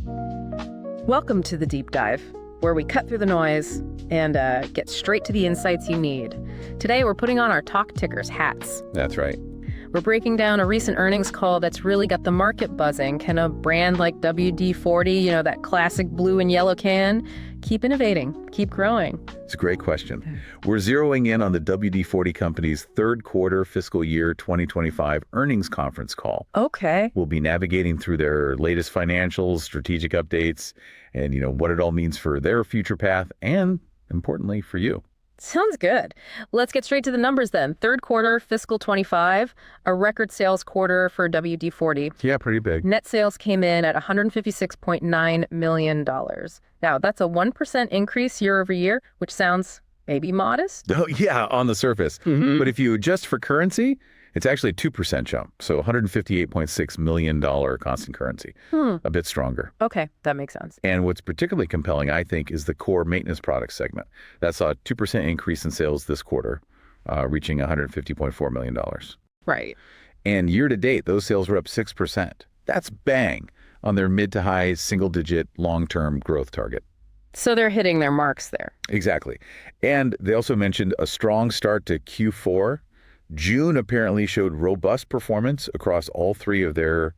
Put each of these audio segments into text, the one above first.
Welcome to the Deep Dive, where we cut through the noise and get straight to the insights you need. Today, we're putting on our TalkTickers hats. That's right. We're breaking down a recent earnings call that's really got the market buzzing. Can a brand like WD-40, that classic blue and yellow can, keep innovating, keep growing? It's a great question. We're zeroing in on the WD-40 company's third quarter fiscal year 2025 earnings conference call. Okay. We'll be navigating through their latest financials, strategic updates, and what it all means for their future path and, importantly, for you. Sounds good. Let's get straight to the numbers then. Third quarter, fiscal 25, a record sales quarter for WD-40. Yeah, pretty big. Net sales came in at $156.9 million. Now, that's a 1% increase year over year, which sounds maybe modest. Oh, yeah, on the surface. Mm-hmm. But if you adjust for currency, it's actually a 2% jump. So $158.6 million constant currency. A bit stronger. Okay, that makes sense. And what's particularly compelling, I think, is the core maintenance product segment. That saw a 2% increase in sales this quarter, reaching $150.4 million. Right. And year to date, those sales were up 6%. That's bang on their mid to high single-digit long-term growth target. So they're hitting their marks there. Exactly. And they also mentioned a strong start to Q4. June apparently showed robust performance across all three of their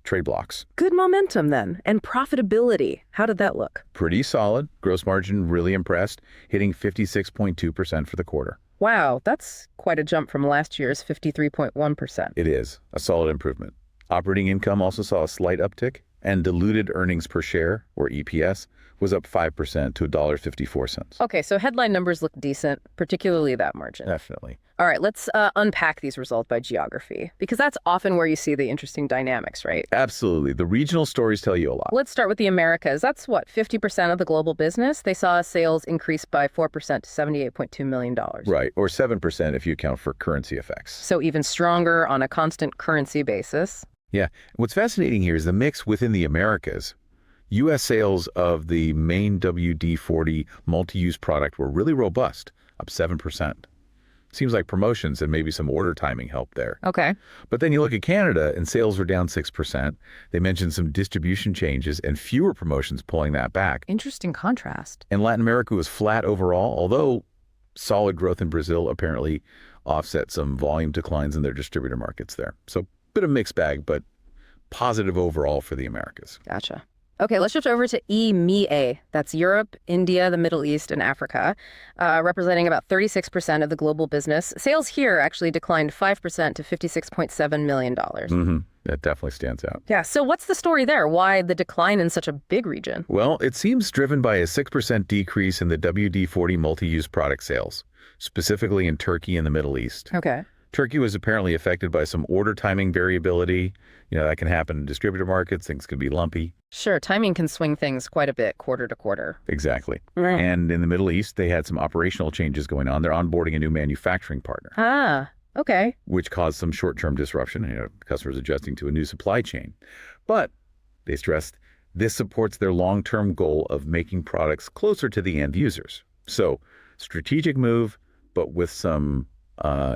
trade blocks. Good momentum then. And profitability, how did that look? Pretty solid. Gross margin really impressed, hitting 56.2% for the quarter. Wow, that's quite a jump from last year's 53.1%. It is a solid improvement. Operating income also saw a slight uptick, and diluted earnings per share, or EPS, was up 5% to $1.54. Okay, so headline numbers look decent, particularly that margin. Definitely. All right, let's unpack these results by geography, because that's often where you see the interesting dynamics, right? Absolutely. The regional stories tell you a lot. Let's start with the Americas. That's 50% of the global business. They saw sales increase by 4% to $78.2 million. Right, or 7% if you account for currency effects. So even stronger on a constant currency basis. Yeah. What's fascinating here is the mix within the Americas. U.S. sales of the main WD-40 multi-use product were really robust, up 7%. Seems like promotions and maybe some order timing helped there. Okay. But then you look at Canada and sales were down 6%. They mentioned some distribution changes and fewer promotions pulling that back. Interesting contrast. And Latin America was flat overall, although solid growth in Brazil apparently offset some volume declines in their distributor markets there. So bit of mixed bag, but positive overall for the Americas. Gotcha. Okay, let's shift over to EMEA. That's Europe, India, the Middle East, and Africa, representing about 36% of the global business. Sales here actually declined 5% to $56.7 million. That definitely stands out. Yeah, so what's the story there? Why the decline in such a big region? Well, it seems driven by a 6% decrease in the WD-40 multi-use product sales, specifically in Turkey and the Middle East. Okay. Turkey was apparently affected by some order timing variability. That can happen in distributor markets. Things can be lumpy. Sure, timing can swing things quite a bit quarter to quarter. Exactly. Right. And in the Middle East, they had some operational changes going on. They're onboarding a new manufacturing partner. Ah, okay. Which caused some short-term disruption, customers adjusting to a new supply chain. But they stressed this supports their long-term goal of making products closer to the end users. So strategic move, but with some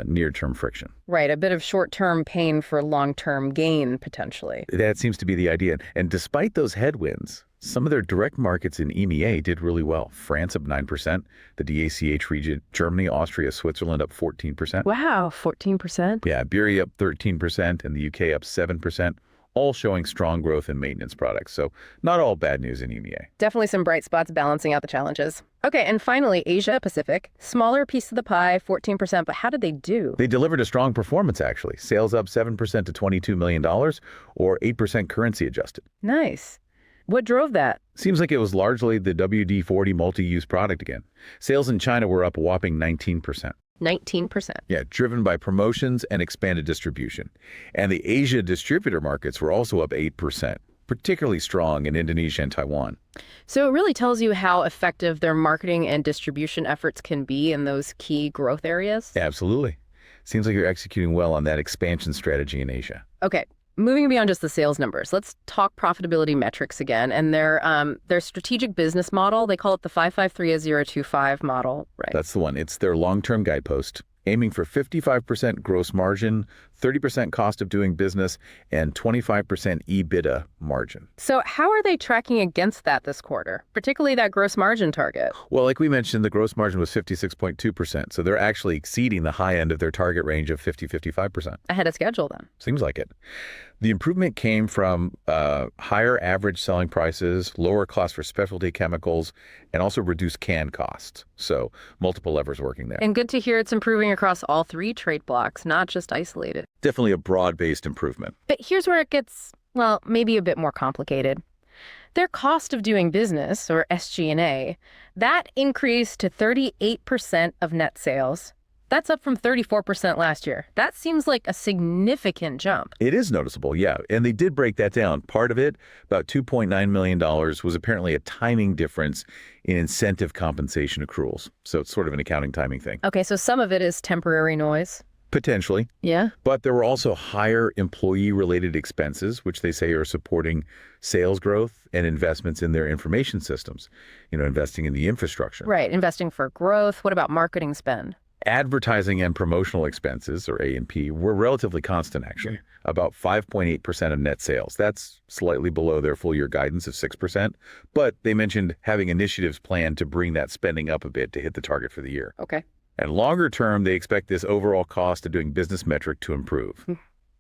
near-term friction. Right, a bit of short-term pain for long-term gain, potentially. That seems to be the idea. And despite those headwinds, some of their direct markets in EMEA did really well. France up 9%, the DACH region, Germany, Austria, Switzerland up 14%. Wow, 14%? Yeah, Iberia up 13%, and the UK up 7%. All showing strong growth in maintenance products. So not all bad news in EMEA. Definitely some bright spots balancing out the challenges. Okay, and finally, Asia Pacific. Smaller piece of the pie, 14%, but how did they do? They delivered a strong performance, actually. Sales up 7% to $22 million, or 8% currency adjusted. Nice. What drove that? Seems like it was largely the WD-40 multi-use product again. Sales in China were up a whopping 19%. 19%. Yeah, driven by promotions and expanded distribution. And the Asia distributor markets were also up 8%, particularly strong in Indonesia and Taiwan. So it really tells you how effective their marketing and distribution efforts can be in those key growth areas? Absolutely. Seems like you're executing well on that expansion strategy in Asia. Okay. Moving beyond just the sales numbers, let's talk profitability metrics again. And their strategic business model, they call it the 553-025 model, right? That's the one. It's their long-term guidepost, aiming for 55% gross margin, 30% cost of doing business, and 25% EBITDA margin. So how are they tracking against that this quarter, particularly that gross margin target? Well, like we mentioned, the gross margin was 56.2%, so they're actually exceeding the high end of their target range of 50-55%. Ahead of schedule, then. Seems like it. The improvement came from higher average selling prices, lower costs for specialty chemicals, and also reduced can costs. So multiple levers working there. And good to hear it's improving across all three trade blocks, not just isolated. Definitely a broad-based improvement. But here's where it gets, well, maybe a bit more complicated. Their cost of doing business, or SG&A, that increased to 38% of net sales. That's up from 34% last year. That seems like a significant jump. It is noticeable, yeah. And they did break that down. Part of it, about $2.9 million, was apparently a timing difference in incentive compensation accruals. So it's sort of an accounting timing thing. Okay, so some of it is temporary noise. Potentially. Yeah. But there were also higher employee-related expenses, which they say are supporting sales growth and investments in their information systems, investing in the infrastructure. Right, investing for growth. What about marketing spend? Advertising and promotional expenses, or A&P, were relatively constant, actually, about 5.8% of net sales. That's slightly below their full-year guidance of 6%, but they mentioned having initiatives planned to bring that spending up a bit to hit the target for the year. Okay. And longer term, they expect this overall cost of doing business metric to improve.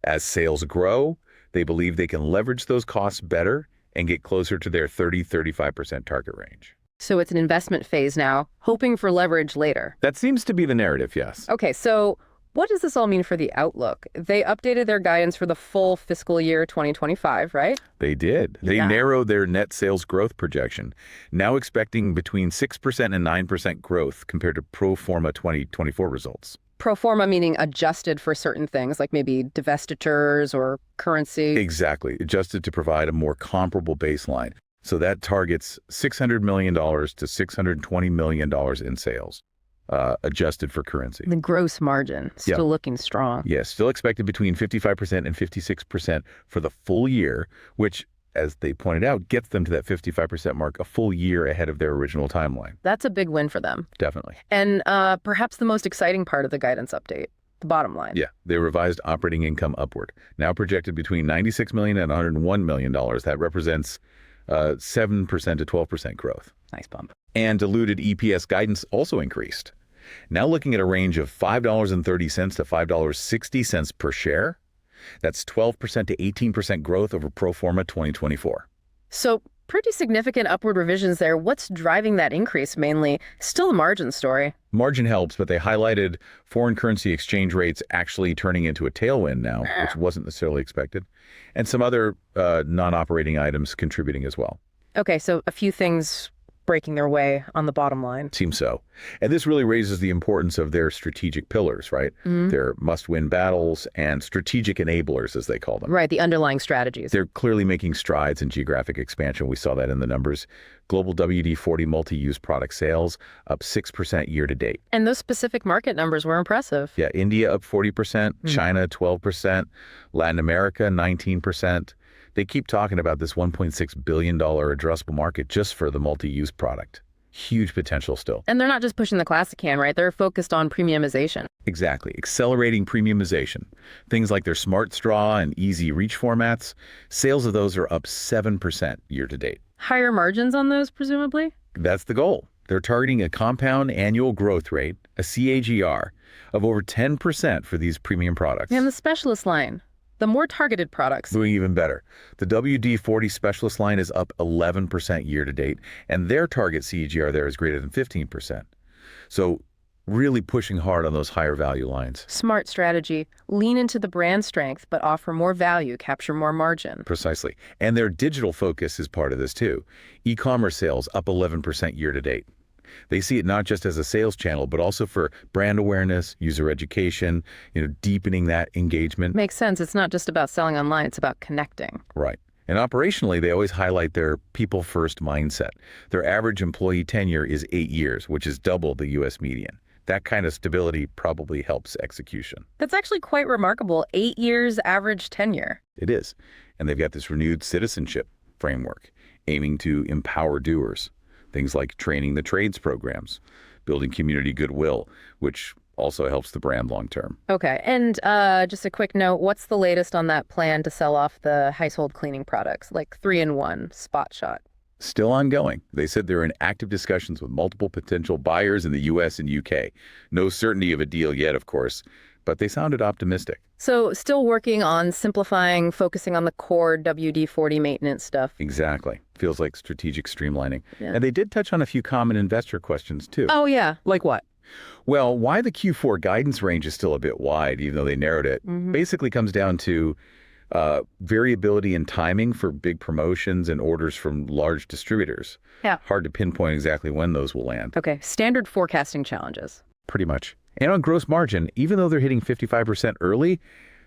As sales grow, they believe they can leverage those costs better and get closer to their 30-35% target range. So it's an investment phase now, hoping for leverage later. That seems to be the narrative, yes. Okay, so what does this all mean for the outlook? They updated their guidance for the full fiscal year 2025, right? They did. They narrowed their net sales growth projection, now expecting between 6% and 9% growth compared to pro forma 2024 results. Pro forma meaning adjusted for certain things, like maybe divestitures or currency. Exactly, adjusted to provide a more comparable baseline. So that targets $600 million to $620 million in sales, adjusted for currency. The gross margin still looking strong. Yes, still expected between 55% and 56% for the full year, which, as they pointed out, gets them to that 55% mark a full year ahead of their original timeline. That's a big win for them. Definitely. And perhaps the most exciting part of the guidance update, the bottom line. Yeah, they revised operating income upward, now projected between $96 million and $101 million. That represents 7% to 12% growth. Nice bump. And diluted EPS guidance also increased. Now looking at a range of $5.30 to $5.60 per share. That's 12% to 18% growth over pro forma 2024. So pretty significant upward revisions there. What's driving that increase mainly? Still a margin story. Margin helps, but they highlighted foreign currency exchange rates actually turning into a tailwind now, which wasn't necessarily expected, and some other non-operating items contributing as well. Okay, so a few things breaking their way on the bottom line. Seems so. And this really raises the importance of their strategic pillars, right? Their must-win battles and strategic enablers, as they call them. Right, the underlying strategies. They're clearly making strides in geographic expansion. We saw that in the numbers. Global WD-40 multi-use product sales up 6% year to date. And those specific market numbers were impressive. Yeah, India up 40%, China 12%, Latin America 19%. They keep talking about this $1.6 billion addressable market just for the multi-use product. Huge potential still. And they're not just pushing the classic can, right? They're focused on premiumization. Exactly. Accelerating premiumization. Things like their Smart Straw and Easy Reach formats, sales of those are up 7% year to date. Higher margins on those, presumably? That's the goal. They're targeting a compound annual growth rate, a CAGR, of over 10% for these premium products. And the specialist line. The more targeted products. Doing even better. The WD-40 Specialist line is up 11% year to date, and their target CAGR there is greater than 15%. So really pushing hard on those higher value lines. Smart strategy. Lean into the brand strength, but offer more value, capture more margin. Precisely. And their digital focus is part of this too. E-commerce sales up 11% year to date. They see it not just as a sales channel, but also for brand awareness, user education, deepening that engagement. Makes sense. It's not just about selling online, it's about connecting. Right. And operationally, they always highlight their people-first mindset. Their average employee tenure is 8 years, which is double the U.S. median. That kind of stability probably helps execution. That's actually quite remarkable. 8 years average tenure. It is. And they've got this renewed citizenship framework, aiming to empower doers. Things like training the trades programs, building community goodwill, which also helps the brand long term. Okay. And just a quick note, what's the latest on that plan to sell off the household cleaning products, like 3-in-1 Spot Shot? Still ongoing. They said they're in active discussions with multiple potential buyers in the U.S. and U.K. No certainty of a deal yet, of course, but they sounded optimistic. So still working on simplifying, focusing on the core WD-40 maintenance stuff. Exactly. Feels like strategic streamlining. Yeah. And they did touch on a few common investor questions, too. Oh, yeah. Like what? Well, why the Q4 guidance range is still a bit wide, even though they narrowed it, basically comes down to variability in timing for big promotions and orders from large distributors. Yeah. Hard to pinpoint exactly when those will land. Okay. Standard forecasting challenges. Pretty much. And on gross margin, even though they're hitting 55% early,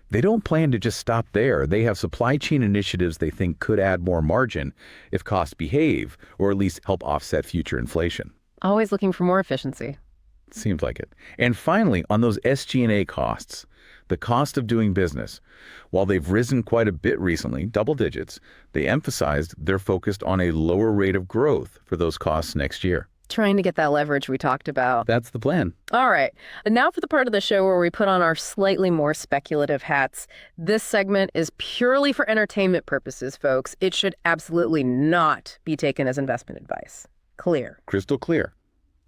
they don't plan to just stop there. They have supply chain initiatives they think could add more margin if costs behave, or at least help offset future inflation. Always looking for more efficiency. Seems like it. And finally, on those SG&A costs, the cost of doing business, while they've risen quite a bit recently, double digits, they emphasized they're focused on a lower rate of growth for those costs next year. Trying to get that leverage we talked about. That's the plan. All right. And now for the part of the show where we put on our slightly more speculative hats. This segment is purely for entertainment purposes, folks. It should absolutely not be taken as investment advice. Clear. Crystal clear.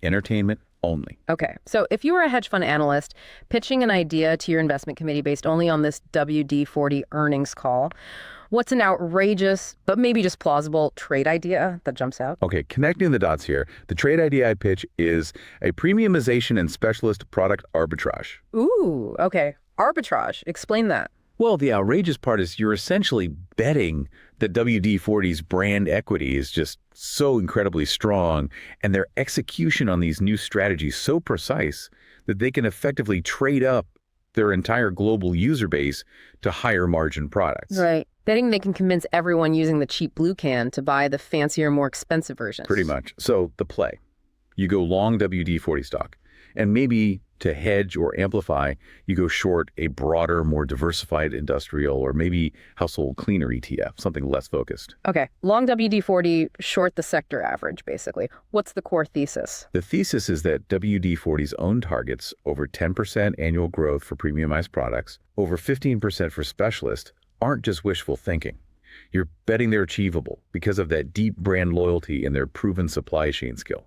Entertainment only. Okay. So if you were a hedge fund analyst pitching an idea to your investment committee based only on this WD-40 earnings call, what's an outrageous, but maybe just plausible trade idea that jumps out? Okay, connecting the dots here, the trade idea I pitch is a premiumization and specialist product arbitrage. Ooh, okay. Arbitrage. Explain that. Well, the outrageous part is you're essentially betting that WD-40's brand equity is just so incredibly strong and their execution on these new strategies so precise that they can effectively trade up their entire global user base to higher margin products. Right. Betting they can convince everyone using the cheap blue can to buy the fancier, more expensive versions. Pretty much. So the play, you go long WD-40 stock, and maybe to hedge or amplify, you go short a broader, more diversified industrial or maybe household cleaner ETF, something less focused. Okay. Long WD-40, short the sector average, basically. What's the core thesis? The thesis is that WD-40's own targets over 10% annual growth for premiumized products, over 15% for specialists, aren't just wishful thinking. You're betting they're achievable because of that deep brand loyalty and their proven supply chain skill.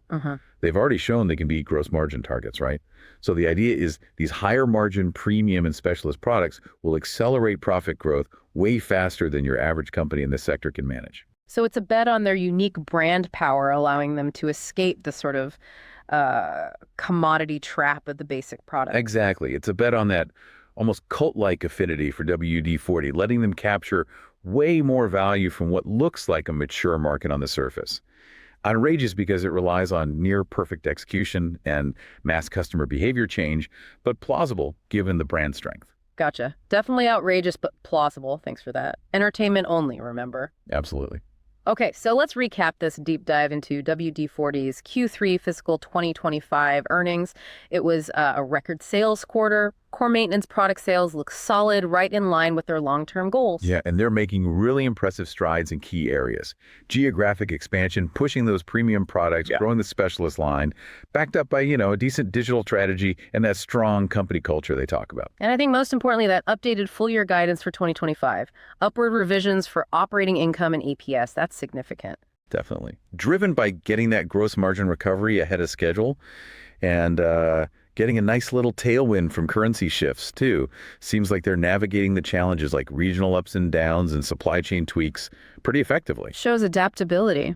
They've already shown they can beat gross margin targets, right? So the idea is these higher margin premium and specialist products will accelerate profit growth way faster than your average company in this sector can manage. So it's a bet on their unique brand power, allowing them to escape the sort of commodity trap of the basic product. Exactly. It's a bet on that almost cult-like affinity for WD-40, letting them capture way more value from what looks like a mature market on the surface. Outrageous because it relies on near-perfect execution and mass customer behavior change, but plausible given the brand strength. Gotcha. Definitely outrageous, but plausible. Thanks for that. Entertainment only, remember? Absolutely. Okay, so let's recap this deep dive into WD-40's Q3 fiscal 2025 earnings. It was a record sales quarter. Core maintenance product sales look solid, right in line with their long-term goals. Yeah, and they're making really impressive strides in key areas. Geographic expansion, pushing those premium products, growing the specialist line, backed up by, a decent digital strategy and that strong company culture they talk about. And I think most importantly, that updated full-year guidance for 2025. Upward revisions for operating income and EPS. That's significant. Definitely. Driven by getting that gross margin recovery ahead of schedule and getting a nice little tailwind from currency shifts, too. Seems like they're navigating the challenges like regional ups and downs and supply chain tweaks pretty effectively. Shows adaptability.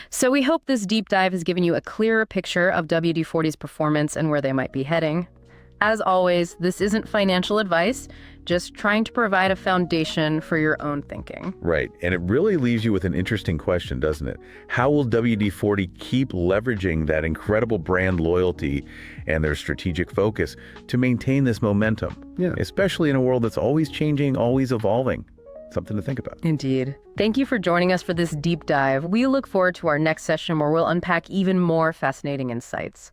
So we hope this deep dive has given you a clearer picture of WD-40's performance and where they might be heading. As always, this isn't financial advice, just trying to provide a foundation for your own thinking. Right. And it really leaves you with an interesting question, doesn't it? How will WD-40 keep leveraging that incredible brand loyalty and their strategic focus to maintain this momentum? Yeah. Especially in a world that's always changing, always evolving. Something to think about. Indeed. Thank you for joining us for this deep dive. We look forward to our next session where we'll unpack even more fascinating insights.